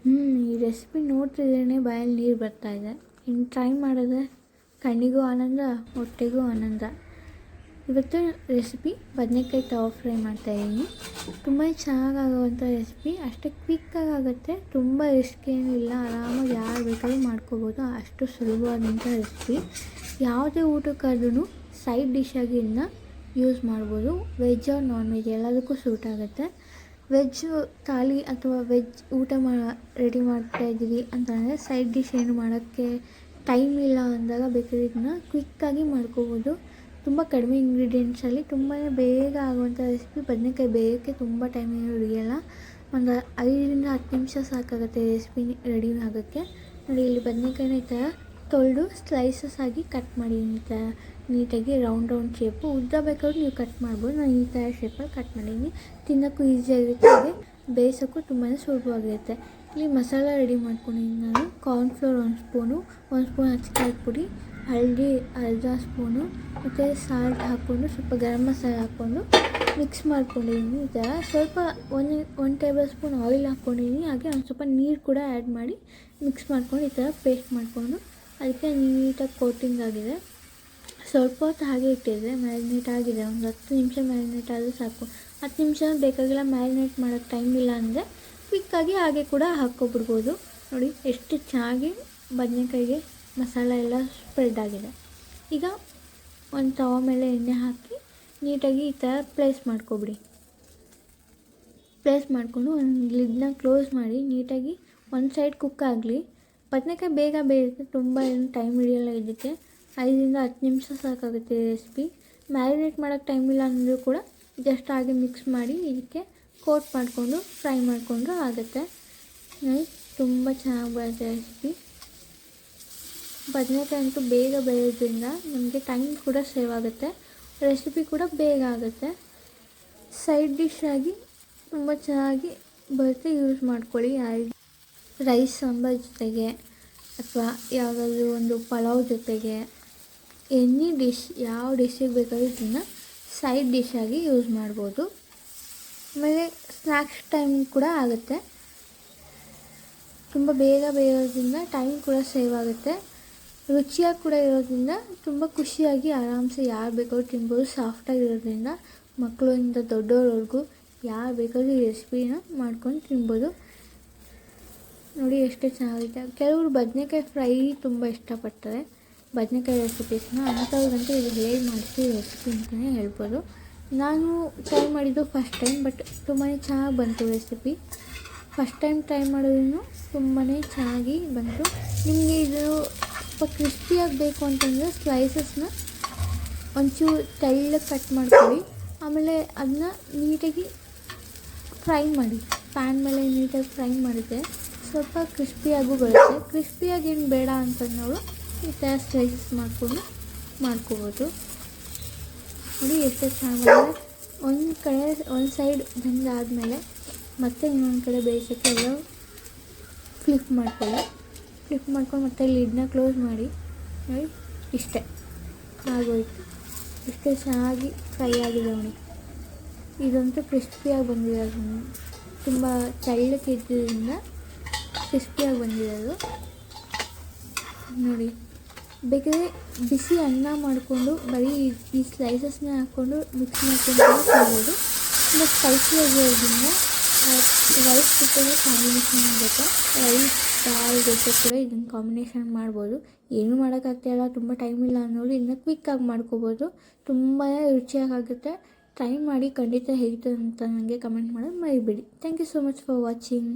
ಈ ರೆಸಿಪಿ ನೋಡ್ತಿದ್ರೇ ಬಾಯಲ್ಲಿ ನೀರು ಬರ್ತಾಯಿದೆ. ಇನ್ನು ಟ್ರೈ ಮಾಡಿದ್ರೆ ಕಣ್ಣಿಗೂ ಆನಂದ, ಹೊಟ್ಟೆಗೂ ಆನಂದ. ಇವತ್ತು ರೆಸಿಪಿ ಬದನೇಕಾಯಿ ತವಾ ಫ್ರೈ ಮಾಡ್ತಾಯಿದ್ದೀನಿ. ತುಂಬ ಚೆನ್ನಾಗಾಗುವಂಥ ರೆಸಿಪಿ, ಅಷ್ಟೇ ಕ್ವಿಕ್ಕಾಗಿ ಆಗುತ್ತೆ. ತುಂಬ ರಿಸ್ಕ್ ಏನಿಲ್ಲ, ಆರಾಮಾಗಿ ಯಾರು ಬೇಕಾದ್ರೂ ಮಾಡ್ಕೋಬೋದು. ಅಷ್ಟು ಸುಲಭವಾದಂಥ ರೆಸಿಪಿ. ಯಾವುದೇ ಊಟಕ್ಕಾದ್ರೂ ಸೈಡ್ ಡಿಶ್ಶಾಗಿ ಇದನ್ನ ಯೂಸ್ ಮಾಡ್ಬೋದು. ವೆಜ್ ಆರ್ ನಾನ್ ವೆಜ್ ಎಲ್ಲದಕ್ಕೂ ಸೂಟ್ ಆಗುತ್ತೆ. ವೆಜ್ ಥಾಲಿ ಅಥವಾ ವೆಜ್ ಊಟ ರೆಡಿ ಮಾಡ್ತಾಯಿದ್ದೀವಿ ಅಂತಂದರೆ ಸೈಡ್ ಡಿಶ್ ಏನು ಮಾಡೋಕ್ಕೆ ಟೈಮ್ ಇಲ್ಲ ಅಂದಾಗ ಬೇಕಾದ್ರೆ ಇದನ್ನ ಕ್ವಿಕ್ಕಾಗಿ ಮಾಡ್ಕೋಬೋದು. ತುಂಬ ಕಡಿಮೆ ಇಂಗ್ರೀಡಿಯೆಂಟ್ಸಲ್ಲಿ ತುಂಬಾ ಬೇಗ ಆಗುವಂಥ ರೆಸಿಪಿ. ಬದನೇಕಾಯಿ ಬೇಯೋಕ್ಕೆ ತುಂಬ ಟೈಮ್ ಏನು ಹಿಡಿಯಲ್ಲ. ಒಂದು 5-10 ನಿಮಿಷ ಸಾಕಾಗುತ್ತೆ ರೆಸಿಪಿ ರೆಡಿ ಆಗೋಕ್ಕೆ. ನೋಡಿ, ಇಲ್ಲಿ ಬದನೇಕಾಯಿನ ಈ ಥರ ತೊಳೆದು ಸ್ಲೈಸಸ್ ಆಗಿ ಕಟ್ ಮಾಡಿ ಈ ಥರ ನೀಟಾಗಿ ರೌಂಡ್ ಶೇಪು. ಉದ್ದ ಬೇಕಾದ್ರೂ ನೀವು ಕಟ್ ಮಾಡ್ಬೋದು. ನಾನು ಈ ಥರ ಶೇಪಲ್ಲಿ ಕಟ್ ಮಾಡಿದ್ದೀನಿ. ತಿನ್ನೋಕ್ಕೂ ಈಸಿಯಾಗಿರುತ್ತೆ, ಹಾಗೆ ಬೇಯಿಸೋಕ್ಕೂ ತುಂಬಾ ಸುಲಭವಾಗಿರುತ್ತೆ. ಇಲ್ಲಿ ಮಸಾಲ ರೆಡಿ ಮಾಡ್ಕೊಂಡಿದ್ದೀನಿ ನಾನು. ಕಾರ್ನ್ಫ್ಲೋರ್ 1 ಸ್ಪೂನು, 1 ಸ್ಪೂನ್ ಅಚ್ಚಕಾರದ ಪುಡಿ, ಹಳದಿ ಅರ್ಧ ಸ್ಪೂನು, ಮತ್ತು ಸಾಲ್ಟ್ ಹಾಕ್ಕೊಂಡು ಸ್ವಲ್ಪ ಗರಂ ಮಸಾಲ ಹಾಕ್ಕೊಂಡು ಮಿಕ್ಸ್ ಮಾಡ್ಕೊಂಡಿದ್ದೀನಿ. ಈ ಥರ ಸ್ವಲ್ಪ 1 ಟೇಬಲ್ ಸ್ಪೂನ್ ಆಯಿಲ್ ಹಾಕ್ಕೊಂಡಿದ್ದೀನಿ. ಹಾಗೆ ಒಂದು ಸ್ವಲ್ಪ ನೀರು ಕೂಡ ಆ್ಯಡ್ ಮಾಡಿ ಮಿಕ್ಸ್ ಮಾಡ್ಕೊಂಡು ಈ ಥರ ಪೇಸ್ಟ್ ಮಾಡಿಕೊಂಡು ಅದಕ್ಕೆ ನೀಟಾಗಿ ಕೋಟಿಂಗ್ ಆಗಿದೆ. ಸ್ವಲ್ಪ ಹೊತ್ತು ಹಾಗೆ ಇಟ್ಟಿದ್ದರೆ ಮ್ಯಾರಿನೇಟ್ ಆಗಿದೆ. ಒಂದು 10 ನಿಮಿಷ ಮ್ಯಾರಿನೇಟ್ ಆದರೂ ಸಾಕು. 10 ನಿಮಿಷ ಬೇಕಾಗಿಲ್ಲ, ಮ್ಯಾರಿನೇಟ್ ಮಾಡೋಕ್ಕೆ ಟೈಮ್ ಇಲ್ಲ ಅಂದರೆ ಕ್ವಿಕ್ಕಾಗಿ ಹಾಗೆ ಕೂಡ ಹಾಕ್ಕೊಬಿಡ್ಬೋದು. ನೋಡಿ ಎಷ್ಟು ಚೆನ್ನಾಗಿ ಬದನೇಕಾಯಿಗೆ ಮಸಾಲ ಎಲ್ಲ ಸ್ಪ್ರೆಡ್ ಆಗಿದೆ. ಈಗ ಒಂದು ತವಾ ಮೇಲೆ ಎಣ್ಣೆ ಹಾಕಿ ನೀಟಾಗಿ ಈ ಥರ ಪ್ಲೇಸ್ ಮಾಡ್ಕೊಬಿಡಿ. ಪ್ಲೇಸ್ ಮಾಡಿಕೊಂಡು ಒಂದು ಲಿಡ್ನ ಕ್ಲೋಸ್ ಮಾಡಿ ನೀಟಾಗಿ ಒಂದು ಸೈಡ್ ಕುಕ್ ಆಗಲಿ. ಬದನೇಕಾಯಿ ಬೇಗ ಬೇಯುತ್ತೆ, ತುಂಬ ಏನು ಟೈಮ್ ಹಿಡಿಯೋಲ್ಲ. ಇದಕ್ಕೆ 5-10 ನಿಮಿಷ ಸಾಕಾಗುತ್ತೆ ಈ ರೆಸಿಪಿ. ಮ್ಯಾರಿನೇಟ್ ಮಾಡೋಕ್ಕೆ ಟೈಮ್ ಇಲ್ಲ ಅಂದರೂ ಕೂಡ ಜಸ್ಟ್ ಹಾಗೆ ಮಿಕ್ಸ್ ಮಾಡಿ ಇದಕ್ಕೆ ಕೋಟ್ ಮಾಡಿಕೊಂಡು ಫ್ರೈ ಮಾಡಿಕೊಂಡ್ರೂ ಆಗುತ್ತೆ. ತುಂಬ ಚೆನ್ನಾಗಿ ಬರುತ್ತೆ ರೆಸಿಪಿ. ಬದನೇಕಾಯಿ ಅಂತೂ ಬೇಗ ಬೇಯೋದ್ರಿಂದ ನಮಗೆ ಟೈಮ್ ಕೂಡ ಸೇವ್ ಆಗುತ್ತೆ, ರೆಸಿಪಿ ಕೂಡ ಬೇಗ ಆಗುತ್ತೆ. ಸೈಡ್ ಡಿಶ್ ಆಗಿ ತುಂಬ ಚೆನ್ನಾಗಿ ಬರುತ್ತೆ, ಯೂಸ್ ಮಾಡ್ಕೊಳ್ಳಿ. ರೈಸ್ ಸಾಂಬಾರ್ ಜೊತೆಗೆ ಅಥವಾ ಯಾವುದಾದ್ರೂ ಒಂದು ಪಲಾವ್ ಜೊತೆಗೆ, ಎನಿ ಡಿಶ್, ಯಾವ ಡಿಶ್ಶಿಗೆ ಬೇಕಾದ್ರೂ ಇದನ್ನು ಸೈಡ್ ಡಿಶ್ ಆಗಿ ಯೂಸ್ ಮಾಡ್ಬೋದು. ಆಮೇಲೆ ಸ್ನ್ಯಾಕ್ಸ್ ಟೈಮ್ ಕೂಡ ಆಗುತ್ತೆ. ತುಂಬ ಬೇಗ ಬೇಯೋದ್ರಿಂದ ಟೈಮ್ ಕೂಡ ಸೇವ್ ಆಗುತ್ತೆ. ರುಚಿಯಾಗಿ ಕೂಡ ಇರೋದ್ರಿಂದ ತುಂಬ ಖುಷಿಯಾಗಿ ಆರಾಮ್ಸೆ ಯಾರು ಬೇಕಾದ್ರೂ ತಿನ್ಬೋದು. ಸಾಫ್ಟಾಗಿರೋದ್ರಿಂದ ಮಕ್ಕಳಿಂದ ದೊಡ್ಡವ್ರವರೆಗೂ ಯಾರು ಬೇಕಾದ್ರೂ ಈ ರೆಸಿಪಿನ ಮಾಡ್ಕೊಂಡು ತಿನ್ಬೋದು. ನೋಡಿ ಎಷ್ಟು ಚೆನ್ನಾಗಿದೆ. ಕೆಲವರು ಬದನೇಕಾಯಿ ಫ್ರೈ ತುಂಬ ಇಷ್ಟಪಡ್ತಾರೆ ಬದನೇಕಾಯಿ ರೆಸಿಪೀಸ್ನ. ಅಂಥವ್ರಿಗಂತೂ ಇದು ಹೇಗೆ ಮಾಡಿಸಿ ರೆಸಿಪಿ ಅಂತಲೇ ಹೇಳ್ಬೋದು. ನಾನು ಟ್ರೈ ಮಾಡಿದ್ದು ಫಸ್ಟ್ ಟೈಮ್, ಬಟ್ ತುಂಬಾ ಚೆನ್ನಾಗಿ ಬಂತು ರೆಸಿಪಿ. ಫಸ್ಟ್ ಟೈಮ್ ಟ್ರೈ ಮಾಡೋದ್ರೂ ತುಂಬಾ ಚೆನ್ನಾಗಿ ಬಂತು. ನಿಮಗೆ ಇದು ಸ್ವಲ್ಪ ಕ್ರಿಸ್ಪಿಯಾಗಿ ಬೇಕು ಅಂತಂದರೆ ಸ್ಲೈಸಸ್ನ ಒಂಚೂರು ತೆಳ್ಳಗೆ ಕಟ್ ಮಾಡ್ಕೊಳ್ಳಿ. ಆಮೇಲೆ ಅದನ್ನ ನೀಟಾಗಿ ಫ್ರೈ ಮಾಡಿ, ಪ್ಯಾನ್ ಮೇಲೆ ನೀಟಾಗಿ ಫ್ರೈ ಮಾಡಿದ್ರೆ ಸ್ವಲ್ಪ ಕ್ರಿಸ್ಪಿಯಾಗೂ ಬರುತ್ತೆ. ಕ್ರಿಸ್ಪಿಯಾಗಿ ಏನು ಬೇಡ ಅಂತಂದವರು ಈ ಥರ ಸ್ಲೈಸಸ್ ಮಾಡ್ಕೋಬೋದು. ನೋಡಿ ಎಷ್ಟು ಚೆನ್ನಾಗಿದೆ. ಒಂದು ಸೈಡ್ ಬೆಂದಾದಮೇಲೆ ಮತ್ತೆ ಇನ್ನೊಂದು ಕಡೆ ಬೇಯಿಸೋಕ್ಕೆ ಎಲ್ಲ ಫ್ಲಿಪ್ ಮಾಡ್ಕೊಂಡು ಮತ್ತೆ ಲಿಡ್ನ ಕ್ಲೋಸ್ ಮಾಡಿ. ನೋಡಿ ಇಷ್ಟೇ ಆಗೋಯ್ತು. ಇಷ್ಟೇ ಚೆನ್ನಾಗಿ ಫ್ರೈ ಆಗಿದೆ. ನೋಡಿ ಇದಂತೂ ಕ್ರಿಸ್ಪಿಯಾಗಿ ಬಂದಿರೋದು, ತುಂಬ ತೆಳ್ಳಕ್ಕೆ ಇದ್ದಿದ್ದರಿಂದ ಕ್ರಿಸ್ಪಿಯಾಗಿ ಬಂದಿರೋದು. ನೋಡಿ, ಬೇಕಾದರೆ ಬಿಸಿ ಅನ್ನ ಮಾಡಿಕೊಂಡು ಬರೀ ಈ ಸ್ಲೈಸಸ್ನ ಹಾಕ್ಕೊಂಡು ಮಿಕ್ಸ್ ಮಾಡ್ಕೊಂಡು ತಿನ್ಬೋದು. ತುಂಬ ಸ್ಪೈಸಿಯಾಗಿರೋದ್ರಿಂದ ರೈಸ್ ಜೊತೆಗೆ ಕಾಂಬಿನೇಷನ್ ಆಗುತ್ತೆ. ರೈಸ್ ದಾಲ್ ಜೊತೆ ಕೂಡ ಇದನ್ನು ಕಾಂಬಿನೇಷನ್ ಮಾಡ್ಬೋದು. ಏನೂ ಮಾಡೋಕ್ಕಾಗ್ತಾಯಿಲ್ಲ, ತುಂಬ ಟೈಮ್ ಇಲ್ಲ ಅನ್ನೋರು ಇದನ್ನ ಕ್ವಿಕ್ಕಾಗಿ ಮಾಡ್ಕೋಬೋದು. ತುಂಬಾ ರುಚಿಯಾಗುತ್ತೆ. ಟ್ರೈ ಮಾಡಿ, ಖಂಡಿತ ಹೇಗಿತ್ತು ಅಂತ ನನಗೆ ಕಮೆಂಟ್ ಮಾಡೋದು ಮರಿಬೇಡಿ. Thank you so much for watching.